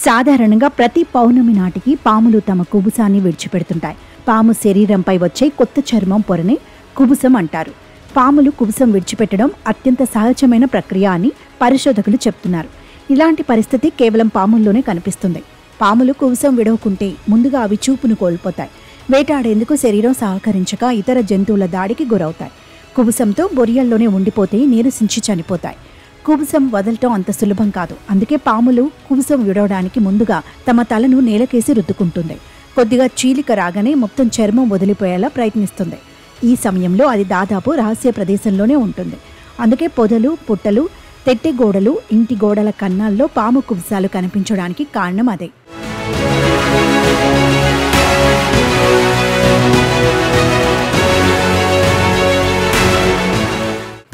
సాధారణంగా ప్రతి పౌర్ణమి నాటికి పాములు తమ కుబుసాన్ని విడిచిపెడుతుంటాయి. పాము శరీరంపై వచ్చే కొత్త చర్మం పొరని కుబుసం అంటారు. పాములు కుబుసం విడిచిపెట్టడం అత్యంత సహజమైన ప్రక్రియ అని పరిశోధకులు చెప్తున్నారు. ఇలాంటి పరిస్థితి కేవలం పాముల్లోనే కనిపిస్తుంది. పాములు కుబుసం విడవకుంటే ముందుగా అవి చూపును కోల్పోతాయి. వేటాడేందుకు శరీరం సహకరించక ఇతర జంతువుల దాడికి గురవుతాయి. కుబుసంతో బొరియల్లోనే ఉండిపోతే నీరసించి చనిపోతాయి. కుబుసం వదలటం అంత సులభం కాదు. అందుకే పాములు కుబుసం విడవడానికి ముందుగా తమ తలను నేలకేసి రుద్దుకుంటుంది. కొద్దిగా చీలిక రాగానే మొత్తం చర్మం వదిలిపోయేలా ప్రయత్నిస్తుంది. ఈ సమయంలో అది దాదాపు రహస్య ప్రదేశంలోనే ఉంటుంది. అందుకే పొదలు, పుట్టలు, తెట్టె గోడలు, ఇంటి గోడల కన్నాల్లో పాము కుబుసాలు కనిపించడానికి కారణం అదే.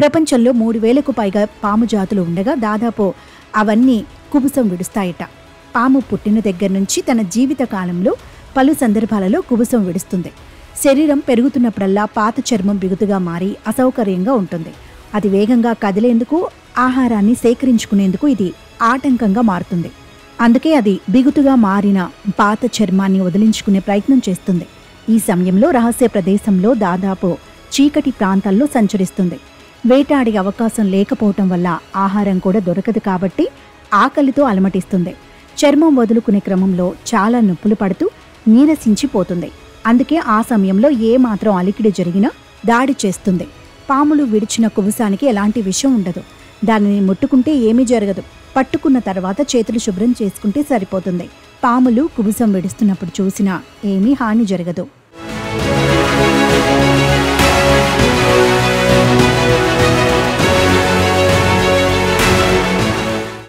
ప్రపంచంలో 3000కు పైగా పాము జాతులు ఉండగా దాదాపు అవన్నీ కుబుసం విడుస్తాయట. పాము పుట్టిన దగ్గర నుంచి తన జీవిత కాలంలో పలు సందర్భాలలో కుబుసం విడుస్తుంది. శరీరం పెరుగుతున్నప్పుడల్లా పాత చర్మం బిగుతుగా మారి అసౌకర్యంగా ఉంటుంది. అది వేగంగా కదిలేందుకు, ఆహారాన్ని సేకరించుకునేందుకు ఇది ఆటంకంగా మారుతుంది. అందుకే అది బిగుతుగా మారిన పాత చర్మాన్ని వదిలించుకునే ప్రయత్నం చేస్తుంది. ఈ సమయంలో రహస్య ప్రదేశంలో దాదాపు చీకటి ప్రాంతాల్లో సంచరిస్తుంది. వేటాడే అవకాశం లేకపోవటం వల్ల ఆహారం కూడా దొరకదు కాబట్టి ఆకలితో అలమటిస్తుంది. చర్మం వదులుకునే క్రమంలో చాలా నొప్పులు పడుతూ నీరసించిపోతుంది. అందుకే ఆ సమయంలో ఏమాత్రం అలికిడి జరిగినా దాడి చేస్తుంది. పాములు విడిచిన కుబుసానికి ఎలాంటి విషం ఉండదు. దానిని ముట్టుకుంటే ఏమీ జరగదు. పట్టుకున్న తర్వాత చేతులు శుభ్రం చేసుకుంటే సరిపోతుంది. పాములు కుబుసం విడుస్తున్నప్పుడు చూసినా ఏమీ హాని జరగదు.